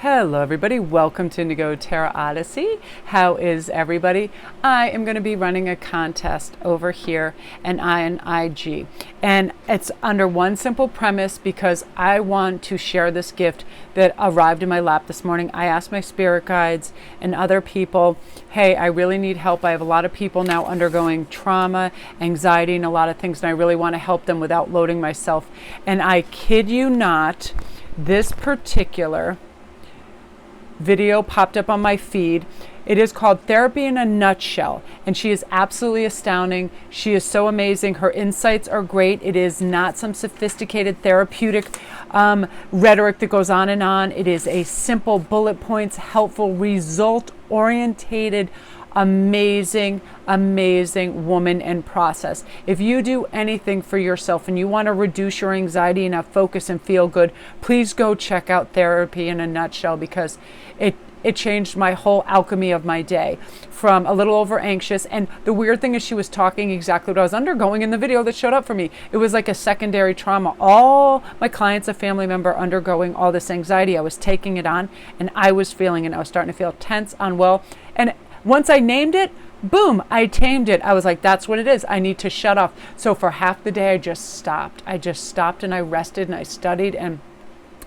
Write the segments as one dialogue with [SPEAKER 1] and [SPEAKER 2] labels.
[SPEAKER 1] Hello everybody, welcome to Indigo Tarot Odyssey. How is everybody? I am going to be running a contest over here and on IG. And it's under one simple premise because I want to share this gift that arrived in my lap this morning. I asked my spirit guides and other people, hey, I really need help. I have a lot of people now undergoing trauma, anxiety, and a lot of things, and I really want to help them without loading myself. And I kid you not, this particular video popped up on my feed. It is called Therapy in a Nutshell, and she is absolutely astounding. She is so amazing. Her insights are great. It is not some sophisticated therapeutic rhetoric that goes on and on. It is a simple bullet points, helpful, result orientated, amazing woman and process. If you do anything for yourself and you want to reduce your anxiety and have focus and feel good, please go check out Therapy in a Nutshell, because it changed my whole alchemy of my day from a little over anxious. And the weird thing is, she was talking exactly what I was undergoing in the video that showed up for me. It was like a secondary trauma. All my clients, a family member undergoing all this anxiety, I was taking it on and I was feeling it. I was starting to feel tense, unwell. And once I named it, boom, I tamed it. I was like, that's what it is. I need to shut off. So for half the day, I just stopped. And I rested and I studied and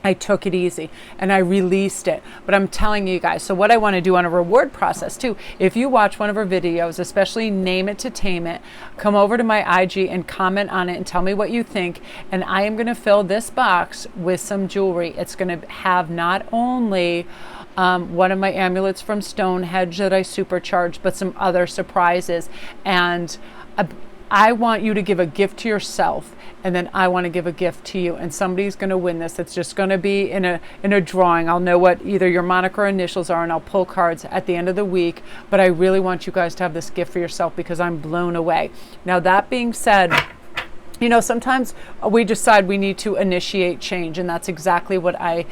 [SPEAKER 1] I took it easy and I released it. But I'm telling you guys, so what I want to do on a reward process too, if you watch one of her videos, especially Name It to Tame It, come over to my IG and comment on it and tell me what you think. And I am going to fill this box with some jewelry. It's going to have not only one of my amulets from Stonehenge that I supercharged, but some other surprises. And I want you to give a gift to yourself, and then I want to give a gift to you, and somebody's going to win this. It's just going to be in a drawing. I'll know what either your moniker or initials are, and I'll pull cards at the end of the week. But I really want you guys to have this gift for yourself because I'm blown away. Now, that being said, you know, sometimes we decide we need to initiate change, and that's exactly what I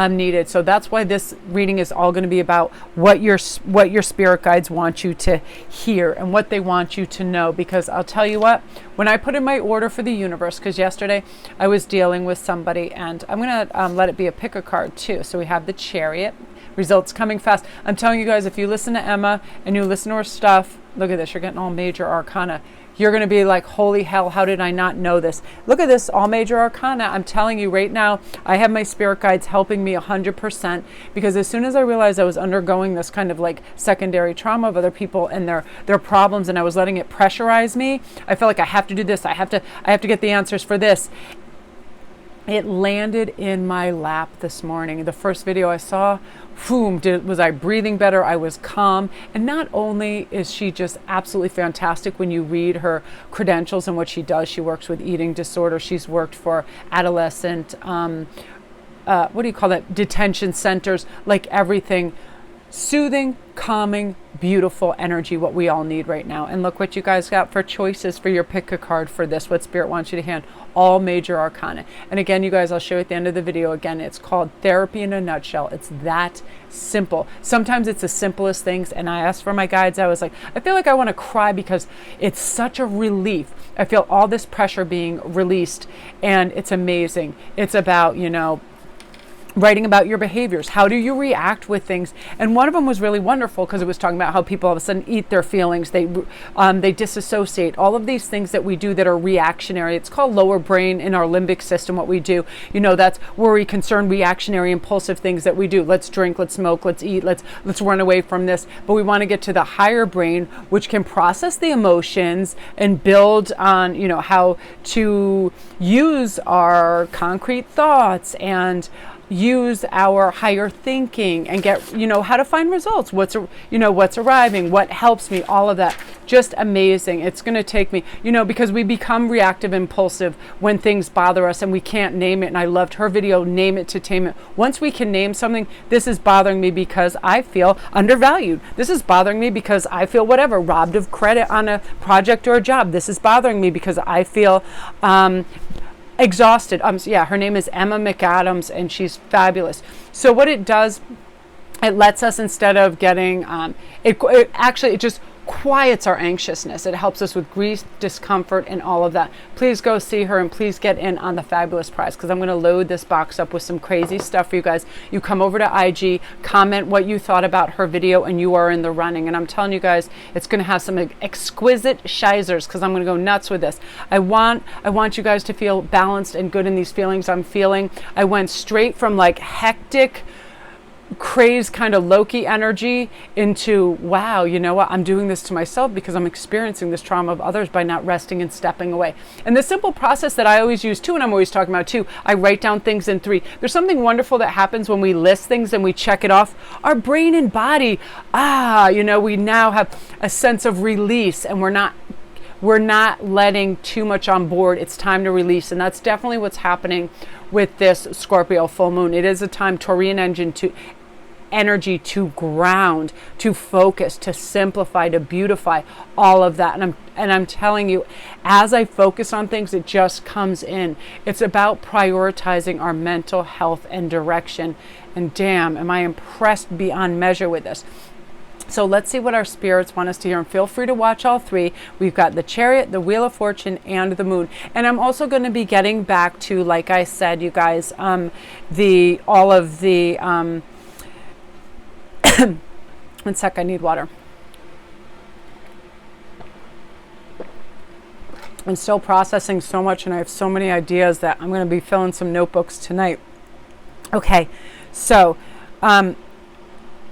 [SPEAKER 1] needed. So that's why this reading is all going to be about what your spirit guides want you to hear and what they want you to know. Because I'll tell you what, when I put in my order for the universe, because yesterday I was dealing with somebody, and I'm going to let it be a pick a card too. So we have the Chariot, results coming fast. I'm telling you guys, if you listen to Emma and you listen to her stuff, look at this, you're getting all major arcana. You're going to be like, holy hell, how did I not know this? Look at this, all major arcana. I'm telling you right now, I have my spirit guides helping me 100%, because as soon as I realized I was undergoing this kind of like secondary trauma of other people and their problems, and I was letting it pressurize me, I felt like I have to do this. I have to get the answers for this. It landed in my lap this morning. The first video I saw, boom, was I breathing better? I was calm. And not only is she just absolutely fantastic when you read her credentials and what she does, she works with eating disorder. She's worked for adolescent, what do you call that? Detention centers, like everything. Soothing, calming, beautiful energy, what we all need right now. And look what you guys got for choices for your pick a card for this, what Spirit wants you to hand. All major arcana. And again, you guys, I'll show you at the end of the video. Again, it's called Therapy in a Nutshell. It's that simple. Sometimes it's the simplest things. And I asked for my guides. I was like, I feel like I want to cry because it's such a relief. I feel all this pressure being released, and it's amazing. It's about, you know, writing about your behaviors. How do you react with things? And one of them was really wonderful because it was talking about how people all of a sudden eat their feelings. They disassociate. All of these things that we do that are reactionary. It's called lower brain in our limbic system, what we do. You know, that's worry, concern, reactionary, impulsive things that we do. Let's drink, let's smoke, let's eat, let's run away from this. But we want to get to the higher brain, which can process the emotions and build on, you know, how to use our concrete thoughts and use our higher thinking and get, you know, how to find results, what's arriving, what helps me, all of that. Just amazing. It's going to take me, you know, because we become reactive, impulsive when things bother us and we can't name it. And I loved her video, Name It to Tame It. Once we can name something, this is bothering me because I feel undervalued. This is bothering me because I feel whatever, robbed of credit on a project or a job. This is bothering me because I feel exhausted. Yeah, her name is Emma McAdams, and she's fabulous. So what it does, it lets us, instead of getting, it just quiets our anxiousness. It helps us with grief, discomfort, and all of that. Please go see her and please get in on the fabulous prize, because I'm going to load this box up with some crazy stuff for you guys. You come over to IG, comment what you thought about her video, and you are in the running. And I'm telling you guys, it's going to have some exquisite shizers, because I'm going to go nuts with this. I want you guys to feel balanced and good in these feelings I'm feeling. I went straight from like hectic, crazed kind of Loki energy into, wow, you know what, I'm doing this to myself because I'm experiencing this trauma of others by not resting and stepping away. And the simple process that I always use too, and I'm always talking about too, I write down things in 3. There's something wonderful that happens when we list things and we check it off. Our brain and body, you know, we now have a sense of release, and we're not letting too much on board. It's time to release. And that's definitely what's happening with this Scorpio full moon. It is a time, Taurian energy to ground, to focus, to simplify, to beautify, all of that. And I'm telling you, as I focus on things, it just comes in. It's about prioritizing our mental health and direction. And damn, am I impressed beyond measure with this. So let's see what our spirits want us to hear, and feel free to watch all 3. We've got the Chariot, the Wheel of Fortune, and the Moon. And I'm also going to be getting back to, like I said, you guys, one sec, I need water. I'm still processing so much, and I have so many ideas that I'm going to be filling some notebooks tonight. Okay, so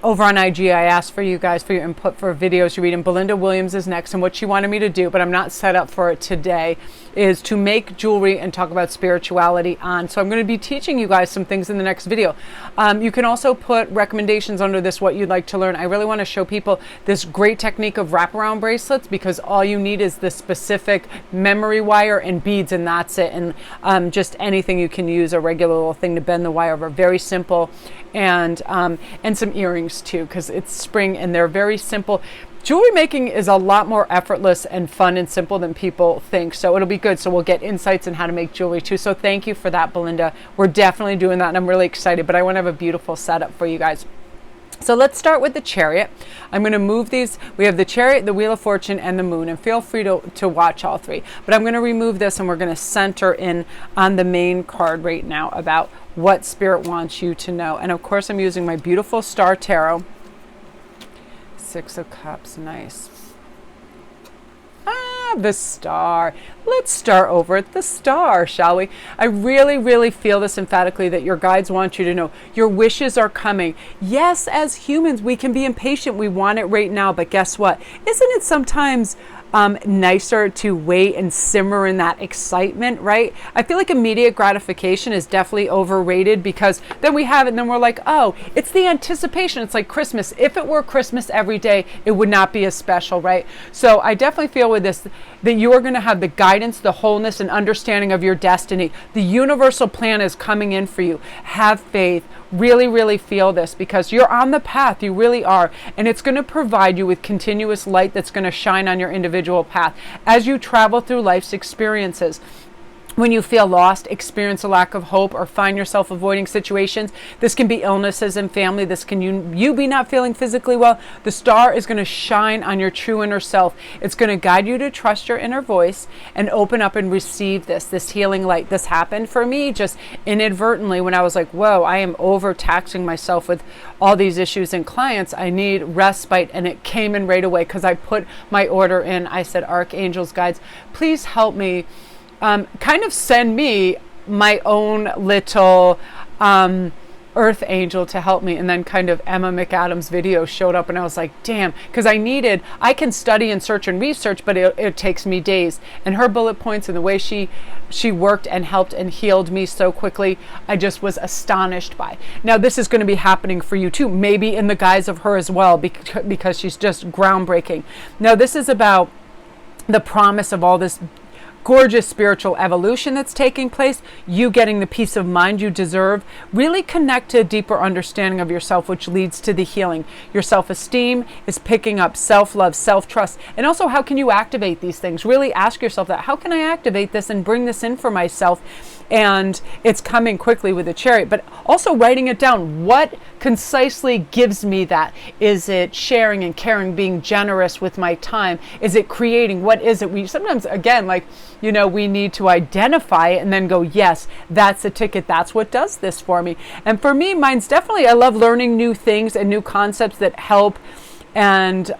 [SPEAKER 1] over on IG, I asked for you guys for your input for videos you read, and Belinda Williams is next. And what she wanted me to do, but I'm not set up for it today, is to make jewelry and talk about spirituality on. So I'm going to be teaching you guys some things in the next video. You can also put recommendations under this, what you'd like to learn. I really want to show people this great technique of wraparound bracelets, because all you need is the specific memory wire and beads, and that's it. And just anything you can use, a regular little thing to bend the wire over. Very simple. And some earrings too, because it's spring and they're very simple. Jewelry making is a lot more effortless and fun and simple than people think, so it'll be good. So we'll get insights on how to make jewelry too. So thank you for that, Belinda. We're definitely doing that, and I'm really excited, but I want to have a beautiful setup for you guys. So let's start with the Chariot. I'm going to move these. We have the Chariot, the Wheel of Fortune, and the Moon, and feel free to watch all 3. But I'm going to remove this, and we're going to center in on the main card right now about what Spirit wants you to know. And of course, I'm using my beautiful Star Tarot. 6 of Cups, nice. The Star. Let's start over at the Star, shall we? I really, really feel this emphatically, that your guides want you to know your wishes are coming. Yes, as humans, we can be impatient. We want it right now, but guess what? Isn't it sometimes nicer to wait and simmer in that excitement, right? I feel like immediate gratification is definitely overrated, because then we have it and then we're like, oh, it's the anticipation. It's like Christmas. If it were Christmas every day, it would not be as special, right? So I definitely feel with this that you are going to have the guidance, the wholeness, and understanding of your destiny. The universal plan is coming in for you. Have faith. Really, really feel this, because you're on the path. You really are. And it's going to provide you with continuous light that's going to shine on your individual path as you travel through life's experiences. When you feel lost, experience a lack of hope, or find yourself avoiding situations, this can be illnesses in family. This can you be not feeling physically well. The Star is going to shine on your true inner self. It's going to guide you to trust your inner voice and open up and receive this healing light. This happened for me just inadvertently when I was like, whoa, I am overtaxing myself with all these issues and clients. I need respite. And it came in right away because I put my order in. I said, archangels, guides, please help me. Kind of send me my own little earth angel to help me. And then kind of Emma McAdams' video showed up, and I was like, damn, because I can study and search and research, but it takes me days. And her bullet points and the way she worked and helped and healed me so quickly, I just was astonished by. Now this is going to be happening for you too, maybe in the guise of her as well, because she's just groundbreaking. Now this is about the promise of all this gorgeous spiritual evolution that's taking place, you getting the peace of mind you deserve. Really connect to a deeper understanding of yourself, which leads to the healing. Your self-esteem is picking up self-love, self-trust. And also, how can you activate these things? Really ask yourself that. How can I activate this and bring this in for myself? and it's coming quickly with the Chariot, but also writing it down. What concisely gives me that? Is it sharing and caring, being generous with my time? Is it creating? What is it? We sometimes, again, like, we need to identify it and then go, yes, that's the ticket. That's what does this for me. And for me, mine's definitely, I love learning new things and new concepts that help and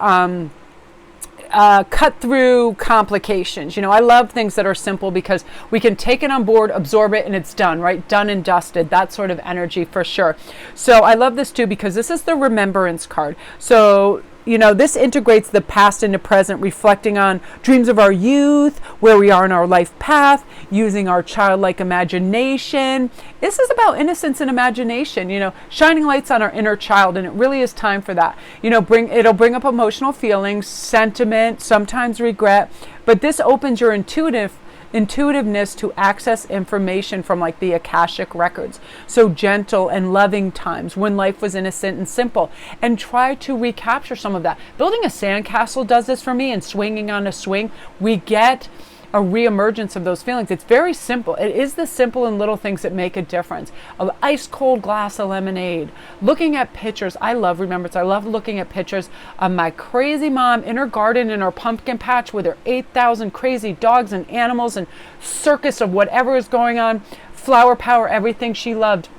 [SPEAKER 1] cut through complications. I love things that are simple because we can take it on board, absorb it, and it's done, right? Done and dusted, that sort of energy for sure. So I love this too because this is the remembrance card. So this integrates the past into present, reflecting on dreams of our youth, where we are in our life path, using our childlike imagination. This is about innocence and imagination, shining lights on our inner child, and it really is time for that. It'll bring up emotional feelings, sentiment, sometimes regret, but this opens your intuitiveness to access information from like the Akashic records. So gentle and loving times when life was innocent and simple, and try to recapture some of that. Building a sandcastle does this for me, and swinging on a swing, we get a reemergence of those feelings. It's very simple. It is the simple and little things that make a difference. An ice cold glass of lemonade, looking at pictures. I love remembrance. I love looking at pictures of my crazy mom in her garden in her pumpkin patch with her 8,000 crazy dogs and animals and circus of whatever is going on, flower power, everything she loved.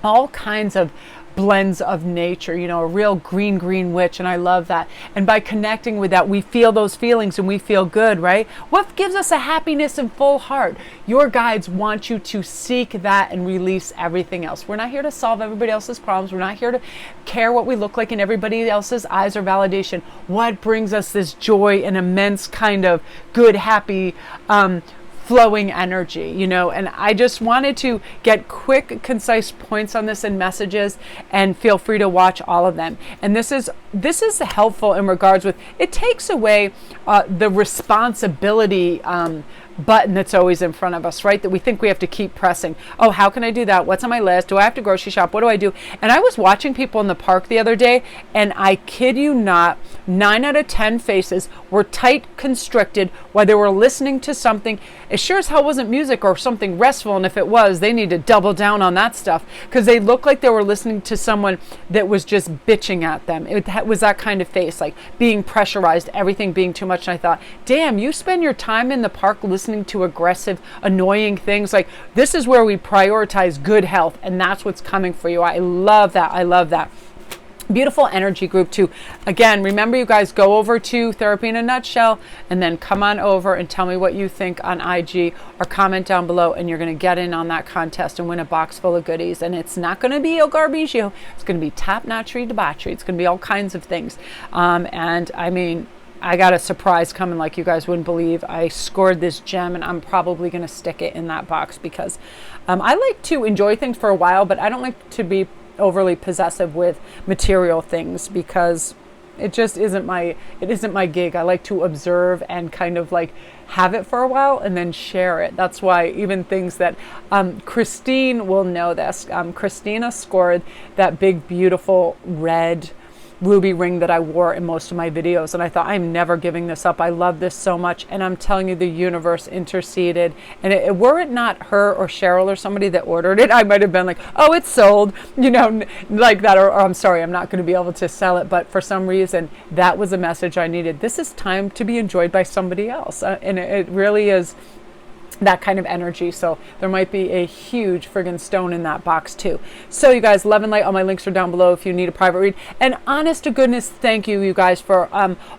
[SPEAKER 1] All kinds of blends of nature, a real green witch, and I love that. And by connecting with that, we feel those feelings and we feel good, right? What gives us a happiness and full heart? Your guides want you to seek that and release everything else. We're not here to solve everybody else's problems. We're not here to care what we look like in everybody else's eyes or validation. What brings us this joy and immense kind of good, happy, flowing energy, and I just wanted to get quick, concise points on this and messages, and feel free to watch all of them. And this is helpful in regards with, it takes away the responsibility button that's always in front of us, right? That we think we have to keep pressing. Oh, how can I do that? What's on my list? Do I have to grocery shop? What do I do? And I was watching people in the park the other day, and I kid you not, 9 out of 10 faces were tight, constricted while they were listening to something. It sure as hell wasn't music or something restful, and if it was, they need to double down on that stuff, because they looked like they were listening to someone that was just bitching at them. It was that kind of face, like being pressurized, everything being too much. And I thought, damn, you spend your time in the park listening to aggressive, annoying things. Like, this is where we prioritize good health, and that's what's coming for you. I love that. I love that. Beautiful energy group too. Again, remember, you guys, go over to Therapy in a Nutshell, and then come on over and tell me what you think on IG, or comment down below, and you're going to get in on that contest and win a box full of goodies. And it's not going to be El Garbigio. It's going to be top-notchery debauchery. It's going to be all kinds of things. And I mean, I got a surprise coming like you guys wouldn't believe. I scored this gem, and I'm probably going to stick it in that box because I like to enjoy things for a while, but I don't like to be overly possessive with material things, because it just isn't my gig. I like to observe and kind of like have it for a while and then share it. That's why even things that Christine will know this. Christina scored that big, beautiful red ruby ring that I wore in most of my videos, and I thought, I'm never giving this up. I love this so much. And I'm telling you, the universe interceded, and were it not her or Cheryl or somebody that ordered it, I might have been like, oh, it's sold, like that, or I'm sorry, I'm not going to be able to sell it. But for some reason, that was a message I needed. This is time to be enjoyed by somebody else, and it really is that kind of energy. So there might be a huge friggin' stone in that box too. So you guys, love and light. All my links are down below if you need a private read. And honest to goodness, thank you guys for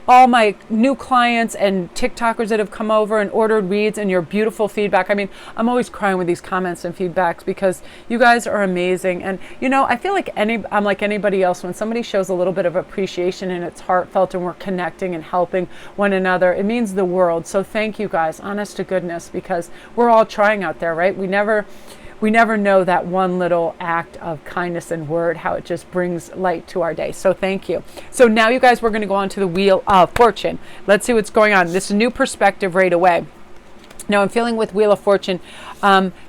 [SPEAKER 1] all my new clients and TikTokers that have come over and ordered reads, and your beautiful feedback. I mean, I'm always crying with these comments and feedbacks because you guys are amazing. And I feel like I'm like anybody else. When somebody shows a little bit of appreciation and it's heartfelt and we're connecting and helping one another, it means the world. So thank you guys, honest to goodness, because we're all trying out there, right? We never know that one little act of kindness and word, how it just brings light to our day. So thank you. So now, you guys, we're going to go on to the Wheel of Fortune. Let's see what's going on. This is a new perspective right away. Now I'm feeling with Wheel of Fortune,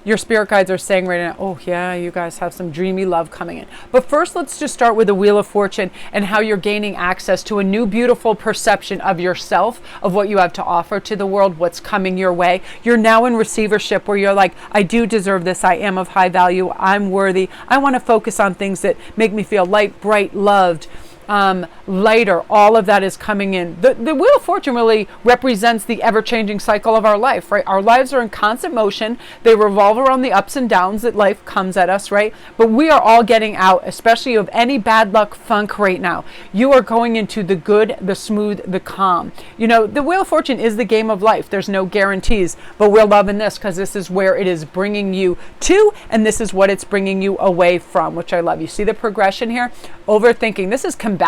[SPEAKER 1] your spirit guides are saying right now, oh yeah, you guys have some dreamy love coming in. But first, let's just start with the Wheel of Fortune and how you're gaining access to a new beautiful perception of yourself, of what you have to offer to the world, what's coming your way. You're now in receivership where you're like, I do deserve this. I am of high value. I'm worthy. I want to focus on things that make me feel light, bright, loved. Lighter, all of that is coming in. The Wheel of Fortune really represents the ever-changing cycle of our life, right? Our lives are in constant motion. They revolve around the ups and downs that life comes at us, right? But we are all getting out, especially of any bad luck funk right now. You are going into the good, the smooth, the calm. You know, the Wheel of Fortune is the game of life. There's no guarantees, but we're loving this because this is where it is bringing you to, and this is what it's bringing you away from, which I love. You see the progression here? Overthinking. This is combative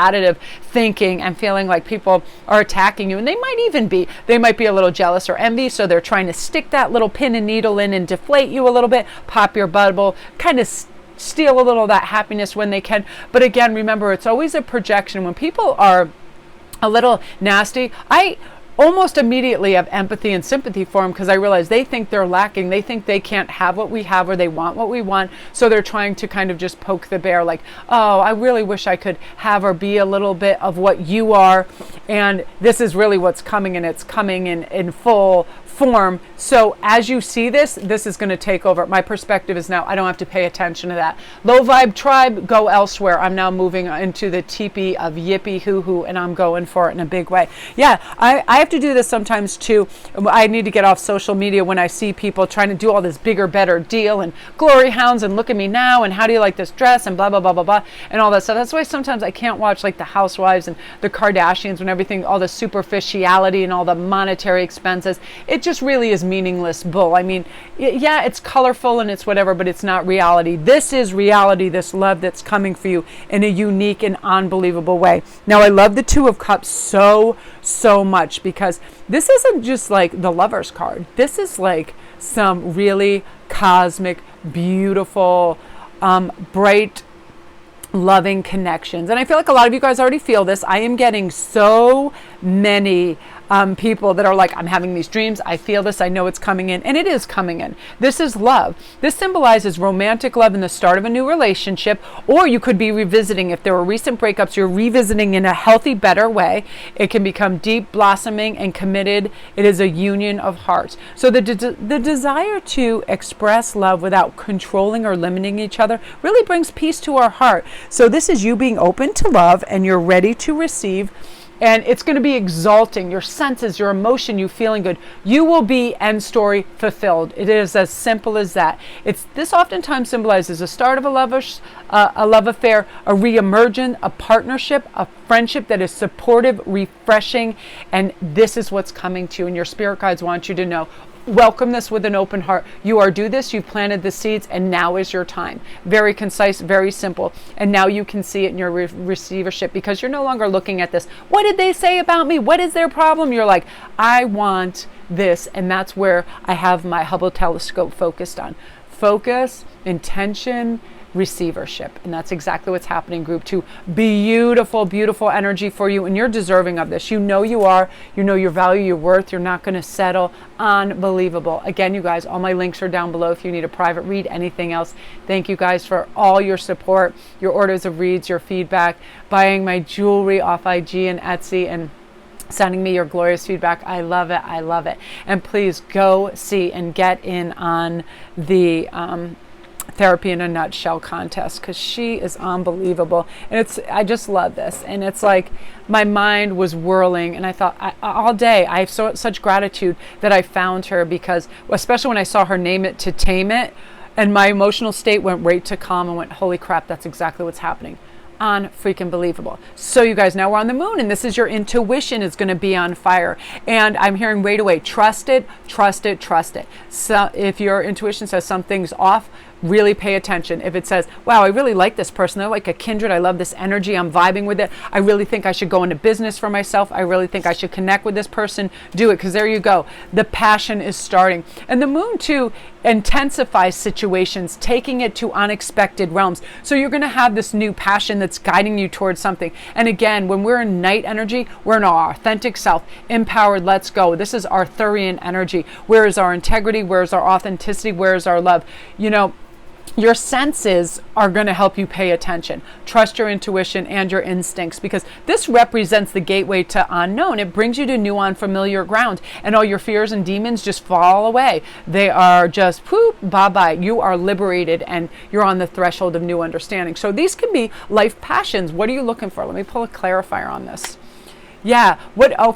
[SPEAKER 1] thinking and feeling like people are attacking you, and they might be a little jealous or envy, so they're trying to stick that little pin and needle in and deflate you a little bit, pop your bubble, kind of steal a little of that happiness when they can. But again, remember, it's always a projection. When people are a little nasty, I almost immediately have empathy and sympathy for them, because I realize they think they're lacking. They think they can't have what we have, or they want what we want. So they're trying to kind of just poke the bear, like, oh, I really wish I could have or be a little bit of what you are. And this is really what's coming, and it's coming in full form. So as you see this is going to take over. My perspective is now I don't have to pay attention to that. Low vibe tribe, go elsewhere. I'm now moving into the teepee of yippee hoo hoo, and I'm going for it in a big way. Yeah, I have to do this sometimes too. I need to get off social media when I see people trying to do all this bigger, better deal and glory hounds and look at me now and how do you like this dress and blah, blah, blah, blah, blah, and all that stuff. That's why sometimes I can't watch like the Housewives and the Kardashians and everything, all the superficiality and all the monetary expenses. It just really is meaningless bull. I mean, yeah, it's colorful and it's whatever, but it's not reality. This is reality, this love that's coming for you in a unique and unbelievable way. Now, I love the Two of Cups so much, because this isn't just like the Lover's card. This is like some really cosmic, beautiful, bright, loving connections. And I feel like a lot of you guys already feel this. I am getting so many people that are like, I'm having these dreams, I feel this, I know it's coming in, and it is coming in. This is love. This symbolizes romantic love in the start of a new relationship, or you could be revisiting. If there were recent breakups, you're revisiting in a healthy, better way. It can become deep, blossoming, and committed. It is a union of hearts. So the desire to express love without controlling or limiting each other really brings peace to our heart. So this is you being open to love, and you're ready to receive. And it's going to be exalting, your senses, your emotion, you feeling good. You will be, end story, fulfilled. It is as simple as that. This oftentimes symbolizes the start of a love affair, a re-emergence, a partnership, a friendship that is supportive, refreshing, and this is what's coming to you. And your spirit guides want you to know, welcome this with an open heart. You are due this, you've planted the seeds, and now is your time. Very concise, very simple. And now you can see it in your receivership, because you're no longer looking at this. What did they say about me? What is their problem? You're like, I want this, and that's where I have my Hubble telescope focused on. Focus, intention, receivership. And that's exactly what's happening, group 2. Beautiful, beautiful energy for you, and you're deserving of this. You know you are. You know your value, your worth. You're not going to settle. Unbelievable. Again, you guys, all my links are down below if you need a private read, anything else. Thank you guys for all your support, your orders of reads, your feedback, buying my jewelry off IG and Etsy, and sending me your glorious feedback. I love it. I love it. And please go see and get in on the Therapy in a Nutshell contest, because she is unbelievable, and I just love this. And it's like my mind was whirling, and I thought all day I have such gratitude that I found her, because especially when I saw her name it to tame it, and my emotional state went right to calm and went, holy crap, that's exactly what's happening. Freaking believable. So you guys, now we're on the moon, and this is your intuition is going to be on fire, and I'm hearing right away, trust it, trust it, trust it. So if your intuition says something's off, really pay attention. If it says, wow, I really like this person, they're like a kindred, I love this energy, I'm vibing with it, I really think I should go into business for myself, I really think I should connect with this person, do it, because there you go. The passion is starting. And the moon too intensifies situations, taking it to unexpected realms. So you're going to have this new passion that's guiding you towards something. And again, when we're in night energy, we're in our authentic self, empowered, let's go. This is Arthurian energy. Where is our integrity? Where is our authenticity? Where is our love? You know, your senses are going to help you pay attention. Trust your intuition and your instincts, because this represents the gateway to unknown. It brings you to new, unfamiliar ground, and all your fears and demons just fall away. They are just poof, bye-bye. You are liberated and you're on the threshold of new understanding. So these can be life passions. What are you looking for? Let me pull a clarifier on this. Yeah.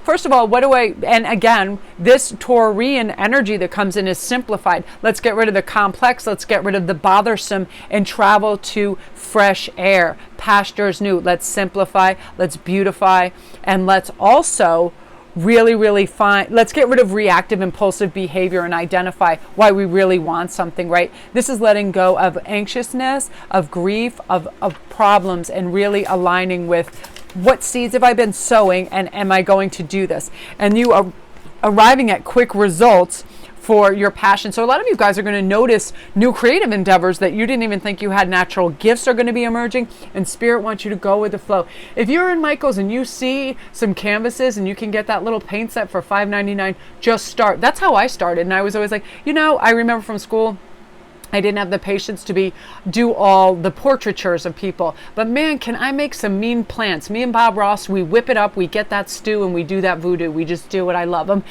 [SPEAKER 1] First of all, and again, this Taurian energy that comes in is simplified. Let's get rid of the complex. Let's get rid of the bothersome and travel to fresh air. Pastures new. Let's simplify. Let's beautify. And let's also really let's get rid of reactive, impulsive behavior and identify why we really want something, right? This is letting go of anxiousness, of grief, of problems, and really aligning with what seeds have I been sowing, and am I going to do this? And you are arriving at quick results for your passion. So a lot of you guys are going to notice new creative endeavors that you didn't even think you had. Natural gifts are going to be emerging, and Spirit wants you to go with the flow. If you're in Michael's and you see some canvases and you can get that little paint set for $5.99, just start. That's how I started. And I was always like, I remember from school, I didn't have the patience to do all the portraitures of people. But man, can I make some mean plants? Me and Bob Ross, we whip it up, we get that stew, and we do that voodoo. We just do it. I love them.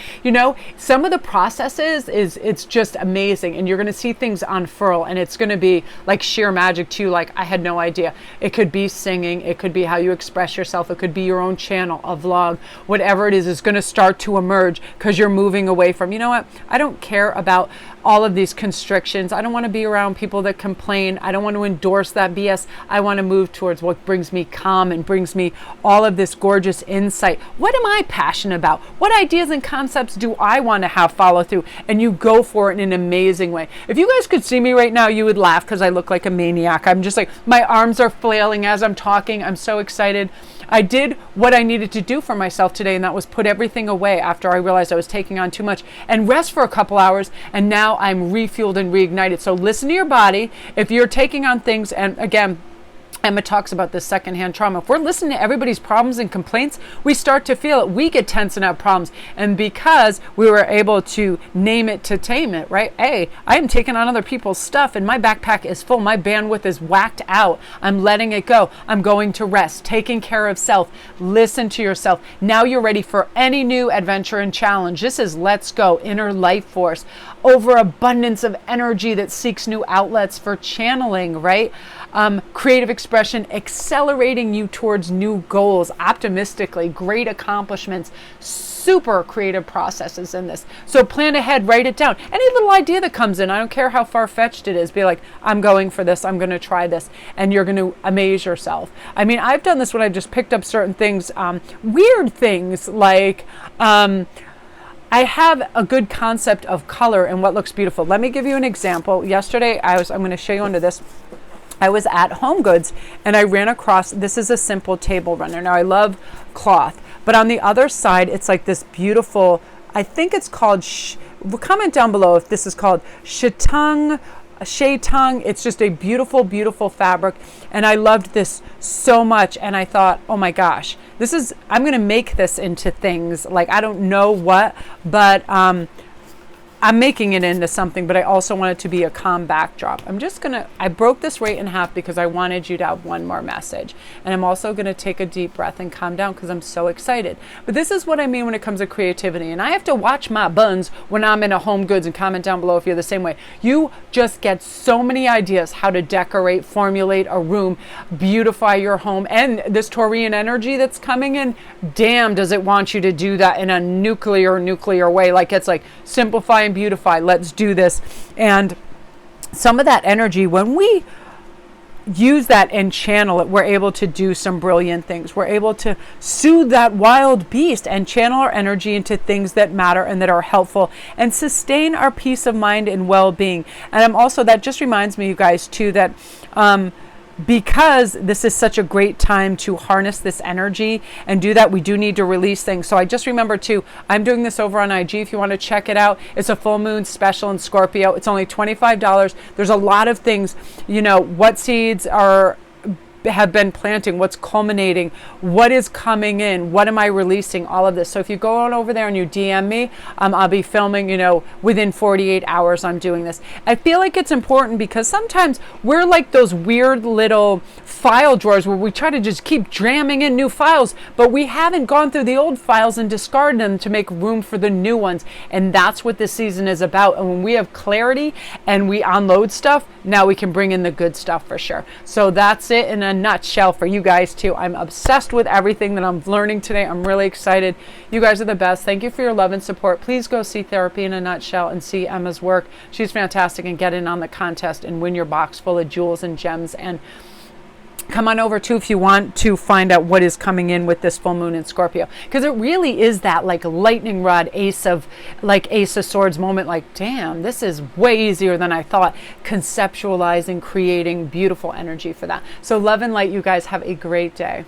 [SPEAKER 1] Some of the processes it's just amazing. And you're going to see things unfurl, and it's going to be like sheer magic to you. Like, I had no idea. It could be singing. It could be how you express yourself. It could be your own channel, a vlog, whatever it is going to start to emerge, because you're moving away from, I don't care about all of these constrictions. I don't want to be around people that complain. I don't want to endorse that BS. I want to move towards what brings me calm and brings me all of this gorgeous insight. What am I passionate about? What ideas and concepts do I want to have follow through? And you go for it in an amazing way. If you guys could see me right now, you would laugh, because I look like a maniac. I'm just like, my arms are flailing as I'm talking. I'm so excited. I did what I needed to do for myself today, and that was put everything away after I realized I was taking on too much, and rest for a couple hours, and now I'm refueled and reignited. So listen to your body. If you're taking on things, and again, Emma talks about this secondhand trauma. If we're listening to everybody's problems and complaints, we start to feel it. We get tense and have problems. And because we were able to name it to tame it, right? Hey, I am taking on other people's stuff, and my backpack is full. My bandwidth is whacked out. I'm letting it go. I'm going to rest, taking care of self. Listen to yourself. Now you're ready for any new adventure and challenge. This is Let's Go, inner life force, overabundance of energy that seeks new outlets for channeling, right? Creative expression, accelerating you towards new goals, optimistically, great accomplishments, super creative processes in this. So plan ahead, write it down. Any little idea that comes in, I don't care how far-fetched it is, be like, I'm going for this, I'm going to try this, and you're going to amaze yourself. I mean, I've done this when I just picked up certain things, weird things like, I have a good concept of color and what looks beautiful. Let me give you an example. Yesterday, I'm going to show you under this. I was at Home Goods and I ran across, this is a simple table runner. Now I love cloth, but on the other side, it's like this beautiful, I think it's called, comment down below if this is called shetang. It's just a beautiful, beautiful fabric. And I loved this so much. And I thought, oh my gosh, I'm going to make this into things like, I don't know what, but, I'm making it into something, but I also want it to be a calm backdrop. I broke this right in half because I wanted you to have one more message. And I'm also going to take a deep breath and calm down because I'm so excited. But this is what I mean when it comes to creativity. And I have to watch my buns when I'm in a Home Goods, and comment down below if you're the same way. You just get so many ideas how to decorate, formulate a room, beautify your home. And this Taurian energy that's coming in, damn, does it want you to do that in a nuclear way. Like, it's like, simplify and beautify, let's do this. And some of that energy, when we use that and channel it, we're able to do some brilliant things. We're able to soothe that wild beast and channel our energy into things that matter and that are helpful and sustain our peace of mind and well-being. And I'm also, that just reminds me, you guys, too, that because this is such a great time to harness this energy and do that, we do need to release things. So I just remember too, I'm doing this over on IG. If you want to check it out, it's a full moon special in Scorpio. It's only $25. There's a lot of things, what seeds have been planting, what's culminating, what is coming in, what am I releasing, all of this. So if you go on over there and you DM me, I'll be filming, within 48 hours I'm doing this. I feel like it's important because sometimes we're like those weird little file drawers where we try to just keep jamming in new files, but we haven't gone through the old files and discarded them to make room for the new ones. And that's what this season is about. And when we have clarity and we unload stuff, now we can bring in the good stuff for sure. So that's it in a nutshell for you guys too. I'm obsessed with everything that I'm learning today. I'm really excited. You guys are the best. Thank you for your love and support. Please go see Therapy in a Nutshell and see Emma's work. She's fantastic, and get in on the contest and win your box full of jewels and gems. And come on over too if you want to find out what is coming in with this full moon in Scorpio, because it really is that like lightning rod ace of swords moment. Like, damn, this is way easier than I thought. Conceptualizing, creating beautiful energy for that. So love and light, you guys. Have a great day.